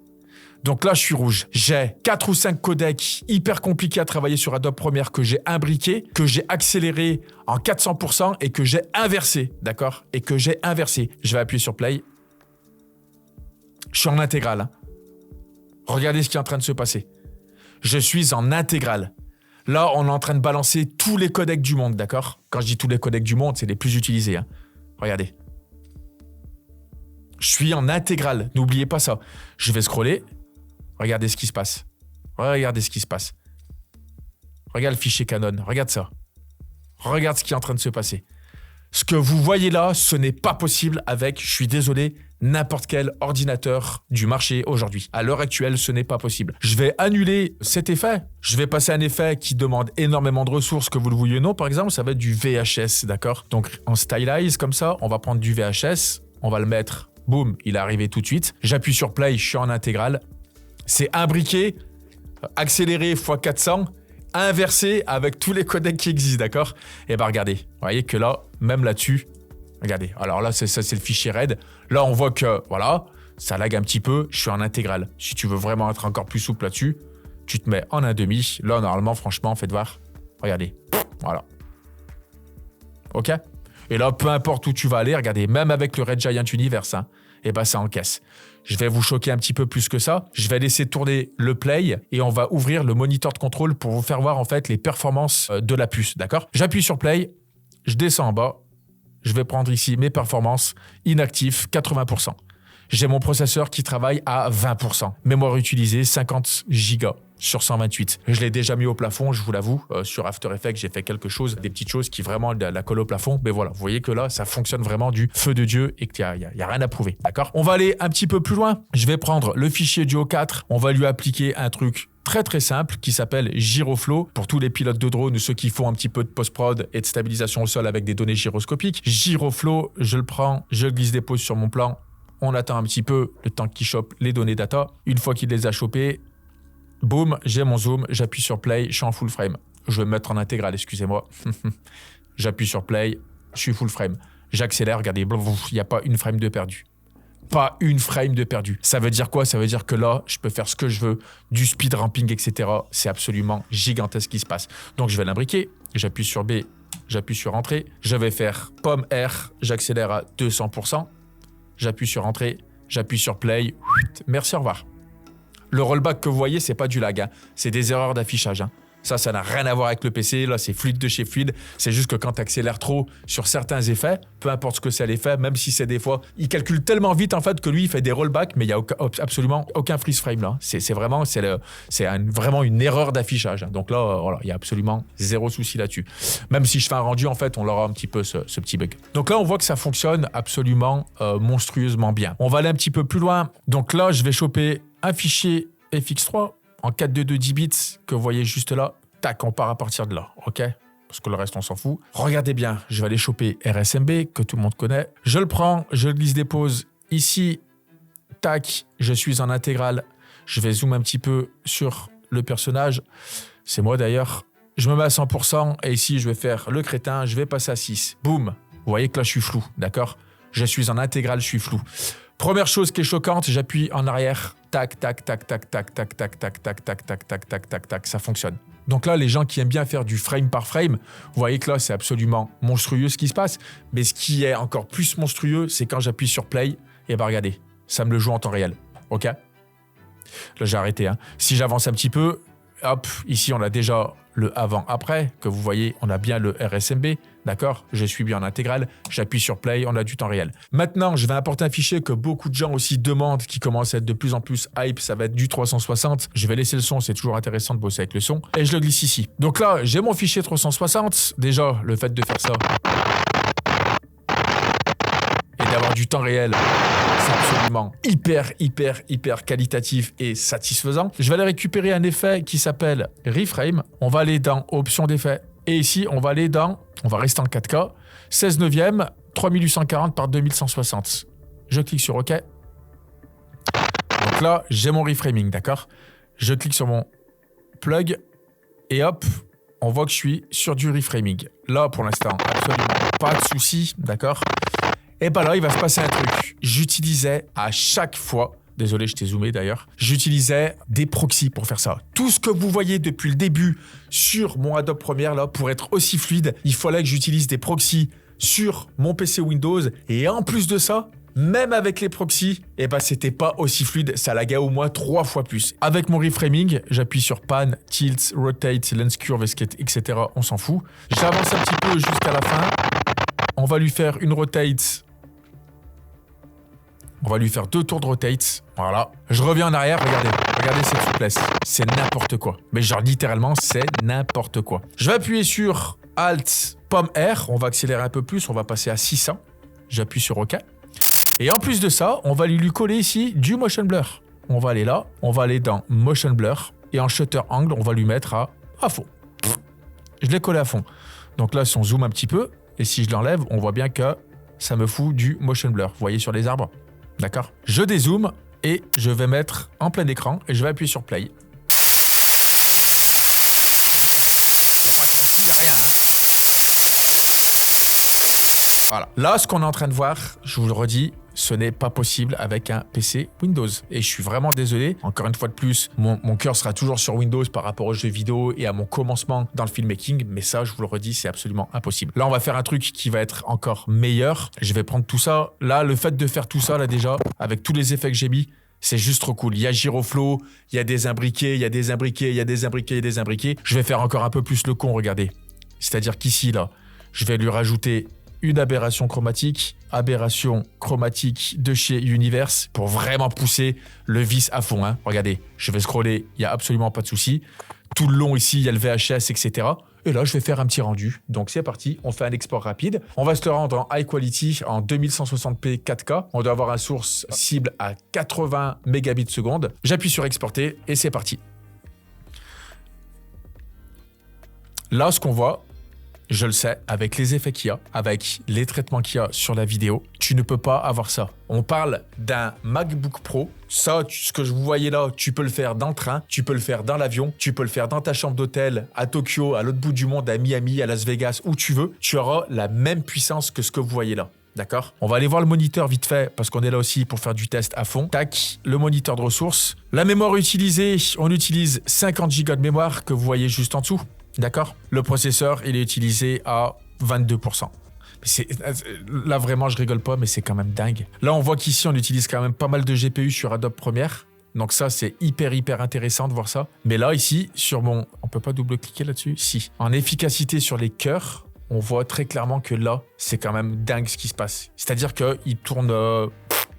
Donc là, je suis rouge. J'ai 4 ou 5 codecs hyper compliqués à travailler sur Adobe Premiere que j'ai imbriqués, que j'ai accéléré en 400% et que j'ai inversé, d'accord? Et que j'ai inversé. Je vais appuyer sur Play. Je suis en intégrale. Regardez ce qui est en train de se passer. Je suis en intégrale. Là, on est en train de balancer tous les codecs du monde, d'accord? Quand je dis tous les codecs du monde, c'est les plus utilisés. Hein. Regardez. Je suis en intégrale, n'oubliez pas ça. Je vais scroller. Regardez ce qui se passe. Regardez ce qui se passe. Regarde le fichier Canon, regarde ça. Regarde ce qui est en train de se passer. Ce que vous voyez là, ce n'est pas possible avec, je suis désolé, n'importe quel ordinateur du marché aujourd'hui. À l'heure actuelle, ce n'est pas possible. Je vais annuler cet effet. Je vais passer à un effet qui demande énormément de ressources, que vous le vouliez ou non. Par exemple, ça va être du VHS, d'accord? Donc, en stylize comme ça, on va prendre du VHS, on va le mettre... Boum, il est arrivé tout de suite. J'appuie sur Play, je suis en intégrale. C'est imbriqué, accéléré x 400, inversé avec tous les codecs qui existent, d'accord? Et regardez, vous voyez que là, même là-dessus, regardez. Alors là, ça c'est le fichier RAID. Là, on voit que, voilà, ça lag un petit peu. Je suis en intégrale. Si tu veux vraiment être encore plus souple là-dessus, tu te mets en 1/2. Là, normalement, franchement, faites voir. Regardez, voilà. OK? Et là, peu importe où tu vas aller, regardez, même avec le Red Giant Universe, hein, ça encaisse. Je vais vous choquer un petit peu plus que ça. Je vais laisser tourner le Play et on va ouvrir le moniteur de contrôle pour vous faire voir en fait les performances de la puce, d'accord? J'appuie sur Play, je descends en bas, je vais prendre ici mes performances, inactif, 80%. J'ai mon processeur qui travaille à 20%. Mémoire utilisée, 50 Go sur 128. Je l'ai déjà mis au plafond, je vous l'avoue. Sur After Effects, j'ai fait quelque chose, des petites choses qui vraiment la collent au plafond. Mais voilà, vous voyez que là, ça fonctionne vraiment du feu de Dieu et qu'il n'y a rien à prouver. D'accord? On va aller un petit peu plus loin. Je vais prendre le fichier Duo 4. On va lui appliquer un truc très très simple qui s'appelle Gyroflow pour tous les pilotes de drone ou ceux qui font un petit peu de post-prod et de stabilisation au sol avec des données gyroscopiques. Gyroflow, je le prends, je le glisse-dépose sur mon plan. On attend un petit peu le temps qu'il chope les données data. Une fois qu'il les a chopées, boum, j'ai mon zoom, j'appuie sur Play, je suis en full frame. Je vais me mettre en intégrale, excusez-moi. J'appuie sur Play, je suis full frame. J'accélère, regardez, il n'y a pas une frame de perdu. Pas une frame de perdu. Ça veut dire quoi? Ça veut dire que là, je peux faire ce que je veux, du speed ramping, etc. C'est absolument gigantesque ce qui se passe. Donc, je vais l'imbriquer, j'appuie sur B, j'appuie sur Entrée. Je vais faire Pomme R, j'accélère à 200%. J'appuie sur Entrée, j'appuie sur Play. Merci, au revoir. Le rollback que vous voyez, c'est pas du lag, hein. C'est des erreurs d'affichage. Hein. Ça n'a rien à voir avec le PC. Là, c'est fluide de chez fluide. C'est juste que quand tu accélères trop sur certains effets, peu importe ce que c'est l'effet, même si c'est des fois, il calcule tellement vite en fait que lui, il fait des rollbacks, mais il n'y a absolument aucun freeze frame là. C'est vraiment une erreur d'affichage. Donc là, voilà, il y a absolument zéro souci là-dessus. Même si je fais un rendu, en fait, on aura un petit peu ce petit bug. Donc là, on voit que ça fonctionne absolument monstrueusement bien. On va aller un petit peu plus loin. Donc là, je vais choper un fichier FX3 en 422 10 bits que vous voyez juste là. Tac, on part à partir de là, ok? Parce que le reste, on s'en fout. Regardez bien, je vais aller choper RSMB, que tout le monde connaît. Je le prends, je le glisse dépose ici. Tac, je suis en intégrale. Je vais zoomer un petit peu sur le personnage. C'est moi d'ailleurs. Je me mets à 100% et ici, je vais faire le crétin. Je vais passer à 6. Boum. Vous voyez que là, je suis flou, d'accord? Je suis en intégrale, je suis flou. Première chose qui est choquante, j'appuie en arrière. Tac, tac, tac, tac, tac, tac, tac, tac, tac, tac, tac, tac, tac, tac, tac, ça fonctionne. Donc là, les gens qui aiment bien faire du frame par frame, vous voyez que là, c'est absolument monstrueux ce qui se passe. Mais ce qui est encore plus monstrueux, c'est quand j'appuie sur play, et ben regardez, ça me le joue en temps réel. Ok? Là, j'ai arrêté. Hein. Si j'avance un petit peu, hop, ici, on a déjà le avant-après, que vous voyez, on a bien le RSMB, d'accord? Je suis bien en intégrale, j'appuie sur play, on a du temps réel. Maintenant, je vais importer un fichier que beaucoup de gens aussi demandent, qui commence à être de plus en plus hype, ça va être du 360. Je vais laisser le son, c'est toujours intéressant de bosser avec le son. Et je le glisse ici. Donc là, j'ai mon fichier 360. Déjà, le fait de faire ça et d'avoir du temps réel, c'est absolument hyper qualitatif et satisfaisant. Je vais aller récupérer un effet qui s'appelle Reframe. On va aller dans Options d'effet. Et ici, on va rester en 4K. 16 neuvième, 3840 par 2160. Je clique sur OK. Donc là, j'ai mon reframing, d'accord? Je clique sur mon plug et hop, on voit que je suis sur du reframing. Là, pour l'instant, absolument pas de souci, d'accord? Et bien là, il va se passer un truc. J'utilisais à chaque fois, désolé, je t'ai zoomé d'ailleurs, j'utilisais des proxys pour faire ça. Tout ce que vous voyez depuis le début sur mon Adobe Premiere, là, pour être aussi fluide, il fallait que j'utilise des proxys sur mon PC Windows. Et en plus de ça, même avec les proxys, eh ben, c'était pas aussi fluide, ça laguait au moins 3 fois plus. Avec mon reframing, j'appuie sur Pan, Tilt, Rotate, Lens Curve, etc. On s'en fout. J'avance un petit peu jusqu'à la fin. On va lui faire une rotate. On va lui faire 2 tours de rotate. Voilà. Je reviens en arrière. Regardez cette souplesse. C'est n'importe quoi. Mais genre littéralement, c'est n'importe quoi. Je vais appuyer sur Alt, Pomme R. On va accélérer un peu plus. On va passer à 600. J'appuie sur OK. Et en plus de ça, on va lui coller ici du motion blur. On va aller là. On va aller dans motion blur. Et en shutter angle, on va lui mettre à fond. Je l'ai collé à fond. Donc là, si on zoome un petit peu, et si je l'enlève, on voit bien que ça me fout du motion blur. Vous voyez sur les arbres? D'accord? Je dézoome et je vais mettre en plein écran et je vais appuyer sur play. Toujours pas compris, rien. Hein? Voilà. Là, ce qu'on est en train de voir, je vous le redis, ce n'est pas possible avec un PC Windows. Et je suis vraiment désolé. Encore une fois de plus, mon cœur sera toujours sur Windows par rapport aux jeux vidéo et à mon commencement dans le filmmaking. Mais ça, je vous le redis, c'est absolument impossible. Là, on va faire un truc qui va être encore meilleur. Je vais prendre tout ça. Là, le fait de faire tout ça, là déjà, avec tous les effets que j'ai mis, c'est juste trop cool. Il y a Giroflow, il y a des imbriqués, il y a des imbriqués, il y a des imbriqués, il y a des imbriqués. Je vais faire encore un peu plus le con, regardez. C'est-à-dire qu'ici, là, je vais lui rajouter une aberration chromatique de chez Universe pour vraiment pousser le vis à fond. Hein. Regardez, je vais scroller, il n'y a absolument pas de souci. Tout le long ici, il y a le VHS, etc. Et là, je vais faire un petit rendu. Donc, c'est parti. On fait un export rapide. On va se le rendre en high quality, en 2160p 4K. On doit avoir un source cible à 80 mégabits seconde. J'appuie sur exporter et c'est parti. Là, ce qu'on voit, je le sais, avec les effets qu'il y a, avec les traitements qu'il y a sur la vidéo, tu ne peux pas avoir ça. On parle d'un MacBook Pro. Ça, ce que vous voyez là, tu peux le faire dans le train, tu peux le faire dans l'avion, tu peux le faire dans ta chambre d'hôtel, à Tokyo, à l'autre bout du monde, à Miami, à Las Vegas, où tu veux. Tu auras la même puissance que ce que vous voyez là. D'accord? On va aller voir le moniteur vite fait, parce qu'on est là aussi pour faire du test à fond. Tac, le moniteur de ressources. La mémoire utilisée, on utilise 50 Go de mémoire que vous voyez juste en dessous. D'accord? Le processeur, il est utilisé à 22%. Là, vraiment, je rigole pas, mais c'est quand même dingue. Là, on voit qu'ici, on utilise quand même pas mal de GPU sur Adobe Premiere. Donc ça, c'est hyper intéressant de voir ça. Mais là, ici, sur mon... On peut pas double-cliquer là-dessus? Si. En efficacité sur les cœurs, on voit très clairement que là, c'est quand même dingue ce qui se passe. C'est-à-dire qu'il tourne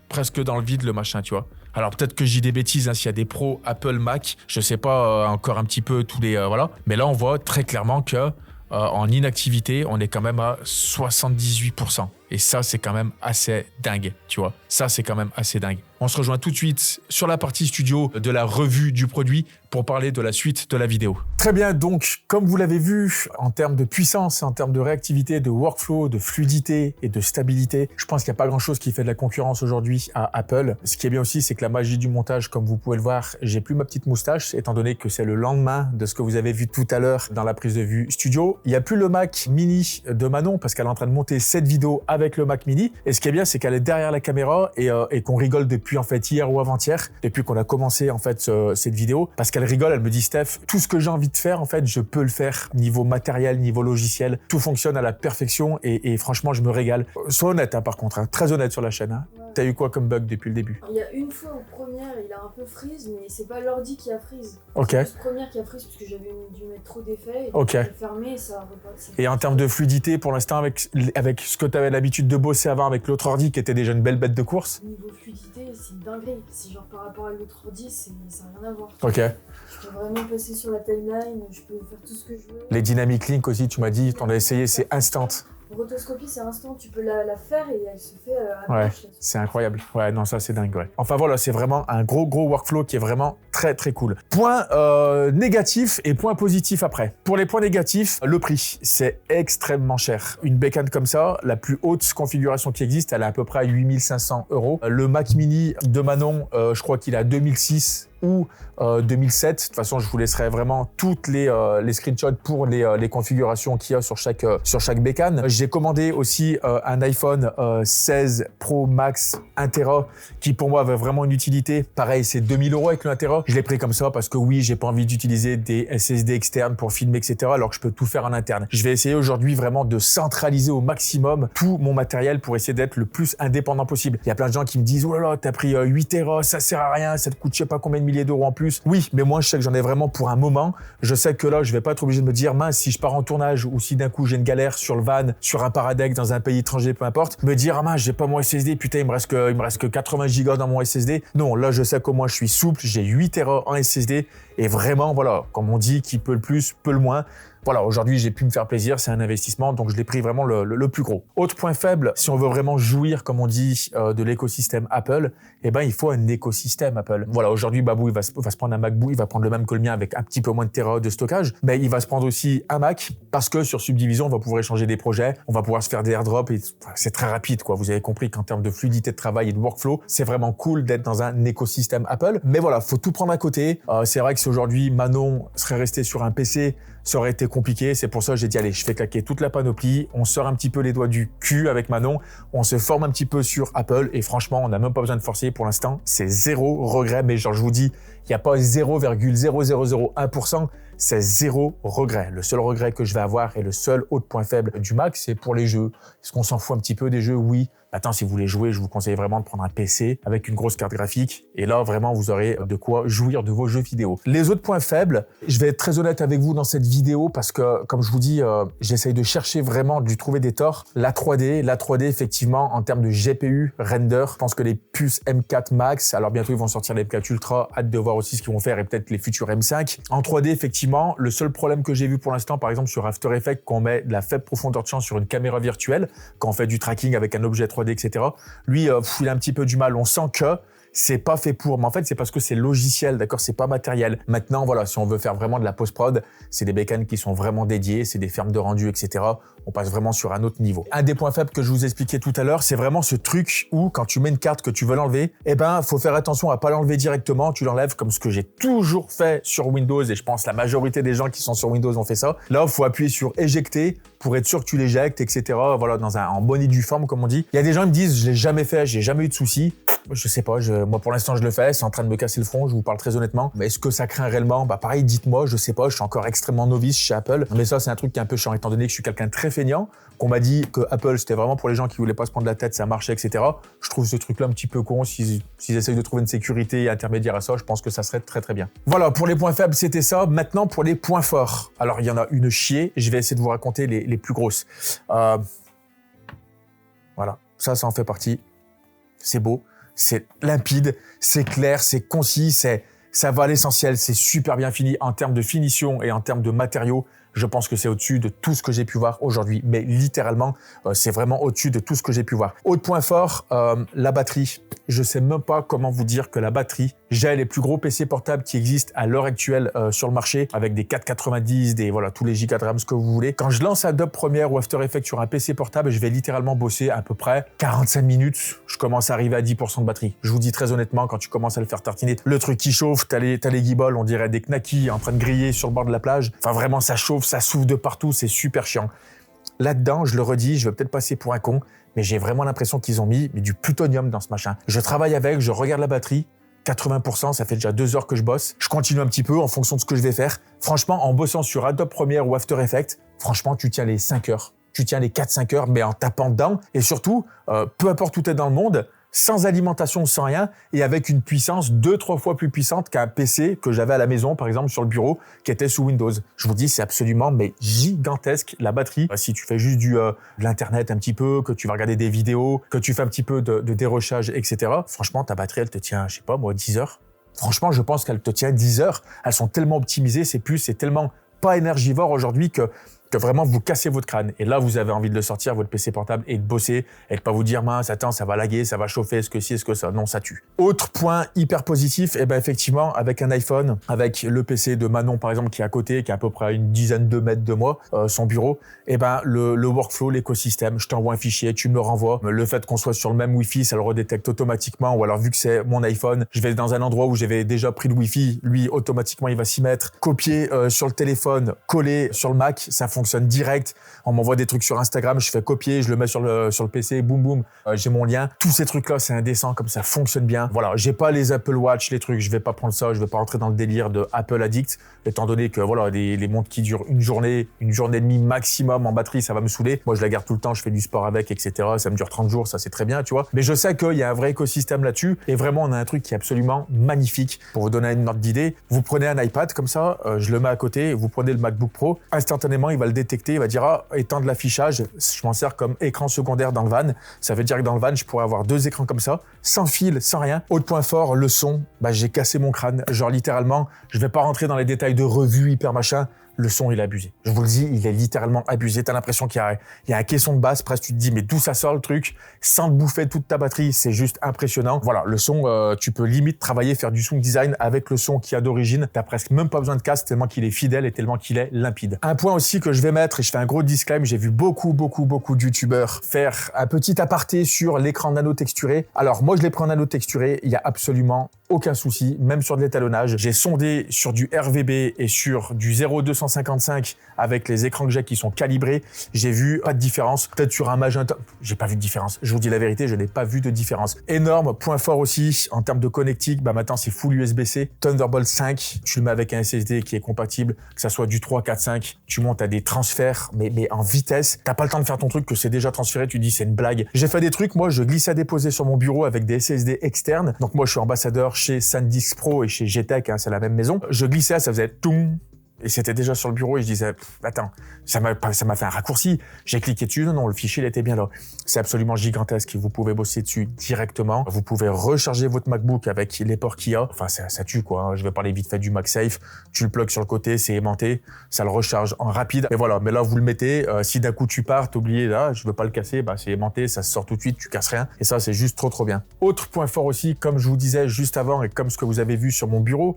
presque dans le vide, le machin, tu vois. Alors peut-être que j'ai des bêtises, hein, s'il y a des pros Apple, Mac, je sais pas encore un petit peu tous les... voilà. Mais là, on voit très clairement que en inactivité, on est quand même à 78%. Et ça, c'est quand même assez dingue, tu vois. Ça, c'est quand même assez dingue. On se rejoint tout de suite sur la partie studio de la revue du produit pour parler de la suite de la vidéo. Très bien, donc comme vous l'avez vu, en termes de puissance, en termes de réactivité, de workflow, de fluidité et de stabilité, je pense qu'il n'y a pas grand-chose qui fait de la concurrence aujourd'hui à Apple. Ce qui est bien aussi, c'est que la magie du montage, comme vous pouvez le voir, j'ai plus ma petite moustache, étant donné que c'est le lendemain de ce que vous avez vu tout à l'heure dans la prise de vue studio. Il n'y a plus le Mac Mini de Manon parce qu'elle est en train de monter cette vidéo avec le Mac Mini. Et ce qui est bien, c'est qu'elle est derrière la caméra et qu'on rigole depuis en fait hier ou avant-hier, depuis qu'on a commencé en fait cette vidéo, parce qu'elle rigole, elle me dit Steph, tout ce que j'ai envie de faire en fait, je peux le faire niveau matériel, niveau logiciel, tout fonctionne à la perfection et franchement, je me régale. Sois honnête hein, par contre, hein, très honnête sur la chaîne. Hein. Ouais. T'as eu quoi comme bug depuis le début? Il y a une fois aux premières, il a un peu freeze, mais c'est pas l'ordi qui a freeze. Ok. C'est juste première qui a freeze parce que j'avais dû mettre trop d'effets. Ok. J'ai fermé et ça a repassé. Et en termes de fluidité, pour l'instant, avec ce que tu avais l'habitude de bosser avant avec l'autre ordi qui était déjà une belle bête de course? Niveau fluidité, c'est une dinguerie. Si genre par rapport à l'autre ordi, ça n'a rien à voir. Ok. Je peux vraiment passer sur la timeline, je peux faire tout ce que je veux. Les Dynamic Link aussi, tu m'as dit, t'en as essayé, c'est instant. Rotoscopie, c'est instant, tu peux la faire et elle se fait à Ouais, marche, là. c'est incroyable. Ouais, non, ça c'est dingue, ouais. Enfin voilà, c'est vraiment un gros workflow qui est vraiment très cool. Point négatif et point positif après. Pour les points négatifs, le prix, c'est extrêmement cher. Une bécane comme ça, la plus haute configuration qui existe, elle est à peu près à 8500 €. Le Mac Mini de Manon, je crois qu'il est à 2006 ou 2007. De toute façon, je vous laisserai vraiment toutes les screenshots pour les configurations qu'il y a sur chaque bécane. J'ai commandé aussi un iPhone 16 Pro Max 1 Tera qui pour moi avait vraiment une utilité. Pareil, c'est 2000 € avec le 1 Tera. Je l'ai pris comme ça parce que oui, j'ai pas envie d'utiliser des SSD externes pour filmer, etc. alors que je peux tout faire en interne. Je vais essayer aujourd'hui vraiment de centraliser au maximum tout mon matériel pour essayer d'être le plus indépendant possible. Il y a plein de gens qui me disent « Oh là là, t'as pris 8 Tera, ça sert à rien, ça te coûte je sais pas combien de milliers d'euros en plus. » Oui, mais moi, je sais que j'en ai vraiment pour un moment. Je sais que là, je vais pas être obligé de me dire, mince, si je pars en tournage ou si d'un coup j'ai une galère sur le van, sur un paradec dans un pays étranger, peu importe, me dire, ah mince, j'ai pas mon SSD, putain, il me reste que 80 gigas dans mon SSD. Non, là, je sais qu'au moins je suis souple, j'ai 8 Tera en SSD et vraiment, voilà, comme on dit, qui peut le plus, peut le moins. Voilà, aujourd'hui, j'ai pu me faire plaisir, c'est un investissement, donc je l'ai pris vraiment le plus gros. Autre point faible, si on veut vraiment jouir, comme on dit, de l'écosystème Apple, eh ben, il faut un écosystème Apple. Voilà, aujourd'hui, Babou, il va se prendre un MacBook, il va prendre le même que le mien avec un petit peu moins de teraoctets de stockage, mais il va se prendre aussi un Mac, parce que sur Subdivision, on va pouvoir échanger des projets, on va pouvoir se faire des airdrops, et c'est très rapide, quoi. Vous avez compris qu'en termes de fluidité de travail et de workflow, c'est vraiment cool d'être dans un écosystème Apple. Mais voilà, faut tout prendre à côté. C'est vrai que si aujourd'hui, Manon serait resté sur un PC, ça aurait été compliqué, c'est pour ça que j'ai dit allez, je fais claquer toute la panoplie, on sort un petit peu les doigts du cul avec Manon, on se forme un petit peu sur Apple et franchement, on n'a même pas besoin de forcer pour l'instant, c'est zéro regret, mais genre je vous dis, il n'y a pas 0,0001%, c'est zéro regret. Le seul regret que je vais avoir et le seul autre point faible du Mac, c'est pour les jeux. Est-ce qu'on s'en fout un petit peu des jeux? Oui. Attends, si vous voulez jouer, je vous conseille vraiment de prendre un PC avec une grosse carte graphique. Et là, vraiment, vous aurez de quoi jouir de vos jeux vidéo. Les autres points faibles, je vais être très honnête avec vous dans cette vidéo parce que, comme je vous dis, j'essaye de chercher vraiment, de lui trouver des torts. La 3D, effectivement, en termes de GPU, render, je pense que les puces M4 Max, alors bientôt, ils vont sortir les M4 Ultra, hâte de voir aussi ce qu'ils vont faire et peut-être les futurs M5. En 3D, effectivement, le seul problème que j'ai vu pour l'instant, par exemple, sur After Effects, quand on met de la faible profondeur de champ sur une caméra virtuelle, quand on fait du tracking avec un objet 3D, etc. Lui, il a un petit peu du mal. On sent que c'est pas fait pour. Mais en fait, c'est parce que c'est logiciel, d'accord? C'est pas matériel. Maintenant, voilà, si on veut faire vraiment de la post-prod, c'est des bécanes qui sont vraiment dédiées, c'est des fermes de rendu, etc. On passe vraiment sur un autre niveau. Un des points faibles que je vous expliquais tout à l'heure, c'est vraiment ce truc où, quand tu mets une carte que tu veux l'enlever, eh ben, faut faire attention à pas l'enlever directement. Tu l'enlèves comme ce que j'ai toujours fait sur Windows et je pense la majorité des gens qui sont sur Windows ont fait ça. Là, il faut appuyer sur éjecter pour être sûr que tu l'éjectes, etc. Voilà, en bonne et due forme, comme on dit. Il y a des gens qui me disent, je l'ai jamais fait, j'ai jamais eu de soucis. Je sais pas, moi pour l'instant je le fais, c'est en train de me casser le front, je vous parle très honnêtement. Mais est-ce que ça craint réellement? Bah pareil, dites-moi, je sais pas, je suis encore extrêmement novice chez Apple. Mais ça c'est un truc qui est un peu chiant, étant donné que je suis quelqu'un de très feignant, qu'on m'a dit que Apple c'était vraiment pour les gens qui voulaient pas se prendre la tête, ça marchait, etc. Je trouve ce truc-là un petit peu con, s'ils essayent de trouver une sécurité intermédiaire à ça, je pense que ça serait très très bien. Voilà, pour les points faibles c'était ça, maintenant pour les points forts. Alors il y en a une chier, je vais essayer de vous raconter les plus grosses. Voilà, ça en fait partie. C'est beau, c'est limpide, c'est clair, c'est concis, ça va à l'essentiel, c'est super bien fini en termes de finition et en termes de matériaux. Je pense que c'est au-dessus de tout ce que j'ai pu voir aujourd'hui, mais littéralement, c'est vraiment au-dessus de tout ce que j'ai pu voir. Autre point fort, la batterie. Je sais même pas comment vous dire que la batterie, j'ai les plus gros PC portables qui existent à l'heure actuelle sur le marché, avec des 490, tous les gigas de RAM, ce que vous voulez. Quand je lance Adobe Premiere ou After Effects sur un PC portable, je vais littéralement bosser à peu près 45 minutes. Je commence à arriver à 10% de batterie. Je vous dis très honnêtement, quand tu commences à le faire tartiner, le truc qui chauffe, t'as les guibolles, on dirait des knackis en train de griller sur le bord de la plage. Enfin vraiment, ça chauffe, ça souffle de partout, c'est super chiant. Là-dedans, je le redis, je vais peut-être passer pour un con, mais j'ai vraiment l'impression qu'ils ont mis du plutonium dans ce machin. Je travaille avec, je regarde la batterie, 80%, ça fait déjà 2 heures que je bosse. Je continue un petit peu en fonction de ce que je vais faire. Franchement, en bossant sur Adobe Premiere ou After Effects, franchement, tu tiens les 5 heures. Tu tiens les 4-5 heures, mais en tapant dedans. Et surtout, peu importe où tu es dans le monde, sans alimentation, sans rien, et avec une puissance 2-3 fois plus puissante qu'un PC que j'avais à la maison, par exemple, sur le bureau, qui était sous Windows. Je vous dis, c'est absolument gigantesque, la batterie. Si tu fais juste de l'internet un petit peu, que tu vas regarder des vidéos, que tu fais un petit peu de dérochage, etc. Franchement, ta batterie, elle te tient, je sais pas moi, 10 heures. Franchement, je pense qu'elle te tient 10 heures. Elles sont tellement optimisées, c'est tellement pas énergivore aujourd'hui que vraiment vous cassez votre crâne. Et là, vous avez envie de le sortir, votre PC portable, et de bosser, et de pas vous dire, mince, attends, ça va laguer, ça va chauffer, est-ce que si, est-ce que ça? Non, ça tue. Autre point hyper positif, effectivement, avec un iPhone, avec le PC de Manon, par exemple, qui est à côté, qui est à peu près à une dizaine de mètres de moi, son bureau, le workflow, l'écosystème, je t'envoie un fichier, tu me le renvoies. Le fait qu'on soit sur le même Wi-Fi, ça le redétecte automatiquement, ou alors vu que c'est mon iPhone, je vais dans un endroit où j'avais déjà pris le Wi-Fi, lui, automatiquement, il va s'y mettre, copier sur le téléphone, coller sur le Mac, ça fonctionne direct. On m'envoie des trucs sur Instagram, je fais copier, je le mets sur le PC, boum boum, j'ai mon lien. Tous ces trucs-là, c'est indécent, comme ça fonctionne bien. Voilà, j'ai pas les Apple Watch, les trucs, je vais pas prendre ça, je vais pas rentrer dans le délire de Apple Addict, étant donné que voilà, les montres qui durent une journée et demie maximum en batterie, ça va me saouler. Moi, je la garde tout le temps, je fais du sport avec, etc. Ça me dure 30 jours, ça c'est très bien, tu vois. Mais je sais qu'il y a un vrai écosystème là-dessus, et vraiment, on a un truc qui est absolument magnifique. Pour vous donner une ordre d'idée, vous prenez un iPad comme ça, je le mets à côté, vous prenez le MacBook Pro, instantanément, il va le détecter, il va dire étant de l'affichage, je m'en sers comme écran secondaire dans le van. Ça veut dire que dans le van, je pourrais avoir 2 écrans comme ça, sans fil, sans rien. Autre point fort, le son, j'ai cassé mon crâne. Genre littéralement, je vais pas rentrer dans les détails de revue hyper machin. Le son, il est abusé. Je vous le dis, il est littéralement abusé. T'as l'impression qu'il y a un caisson de basse, presque tu te dis, mais d'où ça sort le truc? Sans te bouffer toute ta batterie, c'est juste impressionnant. Voilà, le son, tu peux limite travailler, faire du sound design avec le son qu'il y a d'origine. T'as presque même pas besoin de casque tellement qu'il est fidèle et tellement qu'il est limpide. Un point aussi que je vais mettre, et je fais un gros disclaimer, j'ai vu beaucoup de youtubeurs faire un petit aparté sur l'écran nano texturé. Alors moi, je l'ai pris en nano texturé, il y a absolument aucun souci, même sur de l'étalonnage. J'ai sondé sur du RVB et sur du 0,255 avec les écrans que j'ai qui sont calibrés. J'ai vu pas de différence. Peut-être sur un Magenta, j'ai pas vu de différence. Je vous dis la vérité, je n'ai pas vu de différence. Énorme point fort aussi en termes de connectique. Maintenant, c'est full USB-C. Thunderbolt 5, tu le mets avec un SSD qui est compatible, que ça soit du 3, 4, 5. Tu montes à des transferts, mais en vitesse. T'as pas le temps de faire ton truc que c'est déjà transféré. Tu dis c'est une blague. J'ai fait des trucs. Moi, je glisse à déposer sur mon bureau avec des SSD externes. Donc moi, je suis ambassadeur chez SanDisk Pro et chez GTech, c'est la même maison. Je glissais, ça faisait toum. Et c'était déjà sur le bureau et je disais, attends, ça m'a fait un raccourci. J'ai cliqué dessus, non, le fichier, il était bien là. C'est absolument gigantesque. Vous pouvez bosser dessus directement. Vous pouvez recharger votre MacBook avec les ports qu'il y a. Enfin, ça tue, quoi. Je vais parler vite fait du MagSafe. Tu le plugues sur le côté, c'est aimanté. Ça le recharge en rapide. Mais voilà, mais là, vous le mettez. Si d'un coup, tu pars, t'oublies, là, je veux pas le casser, c'est aimanté, ça se sort tout de suite, tu casses rien. Et ça, c'est juste trop bien. Autre point fort aussi, comme je vous disais juste avant et comme ce que vous avez vu sur mon bureau,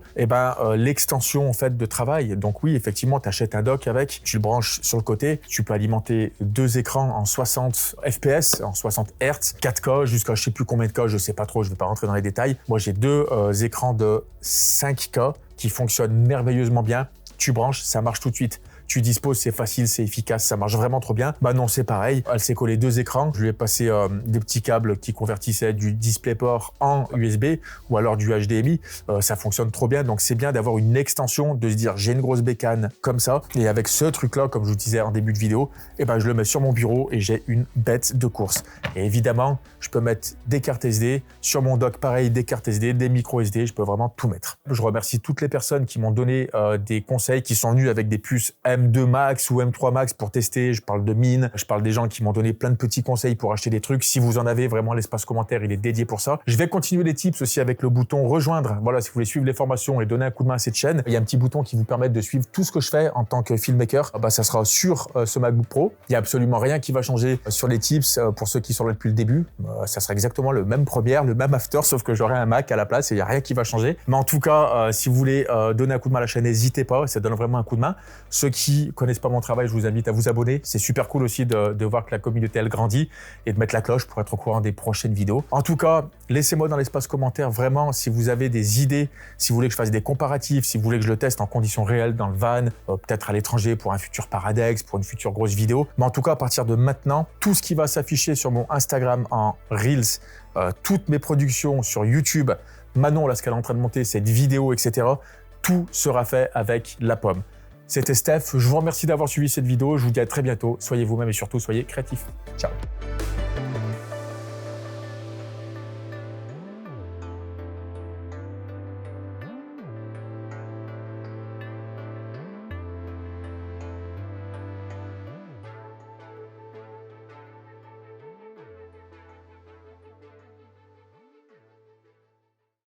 l'extension, en fait, de travail. Donc oui, effectivement, tu achètes un dock avec, tu le branches sur le côté, tu peux alimenter 2 écrans en 60 FPS, en 60 Hz, 4K jusqu'à je sais plus combien de K, je sais pas trop, je vais pas rentrer dans les détails. Moi, j'ai 2 écrans de 5K qui fonctionnent merveilleusement bien. Tu branches, ça marche tout de suite. tu disposes, c'est facile, c'est efficace, ça marche vraiment trop bien. Manon, c'est pareil. Elle s'est collée 2 écrans. Je lui ai passé des petits câbles qui convertissaient du DisplayPort en USB ou alors du HDMI. Ça fonctionne trop bien. Donc, c'est bien d'avoir une extension, de se dire, j'ai une grosse bécane comme ça. Et avec ce truc-là, comme je vous disais en début de vidéo, eh ben, je le mets sur mon bureau et j'ai une bête de course. Et évidemment, je peux mettre des cartes SD. Sur mon dock, pareil, des cartes SD, des micros SD. Je peux vraiment tout mettre. Je remercie toutes les personnes qui m'ont donné des conseils, qui sont venus avec des puces M2 Max ou M3 Max pour tester. Je parle de mine. Je parle des gens qui m'ont donné plein de petits conseils pour acheter des trucs. Si vous en avez, vraiment, l'espace commentaire, il est dédié pour ça. Je vais continuer les tips aussi avec le bouton rejoindre. Voilà, si vous voulez suivre les formations et donner un coup de main à cette chaîne, il y a un petit bouton qui vous permet de suivre tout ce que je fais en tant que filmmaker. Bah, ça sera sur ce MacBook Pro. Il n'y a absolument rien qui va changer sur les tips pour ceux qui sont là depuis le début. Ça sera exactement le même première, le même after, sauf que j'aurai un Mac à la place et il n'y a rien qui va changer. Mais en tout cas, si vous voulez donner un coup de main à la chaîne, n'hésitez pas, ça donne vraiment un coup de main. Ceux qui connaissent pas mon travail, je vous invite à vous abonner. C'est super cool aussi de voir que la communauté elle grandit et de mettre la cloche pour être au courant des prochaines vidéos. En tout cas, laissez-moi dans l'espace commentaire vraiment si vous avez des idées, si vous voulez que je fasse des comparatifs, si vous voulez que je le teste en conditions réelles dans le van, peut-être à l'étranger pour un futur Paradex, pour une future grosse vidéo. Mais en tout cas, à partir de maintenant, tout ce qui va s'afficher sur mon Instagram en Reels, toutes mes productions sur YouTube, Manon, là, ce qu'elle est en train de monter, cette vidéo, etc., tout sera fait avec la pomme. C'était Steph, je vous remercie d'avoir suivi cette vidéo, je vous dis à très bientôt, soyez vous-même et surtout soyez créatifs. Ciao.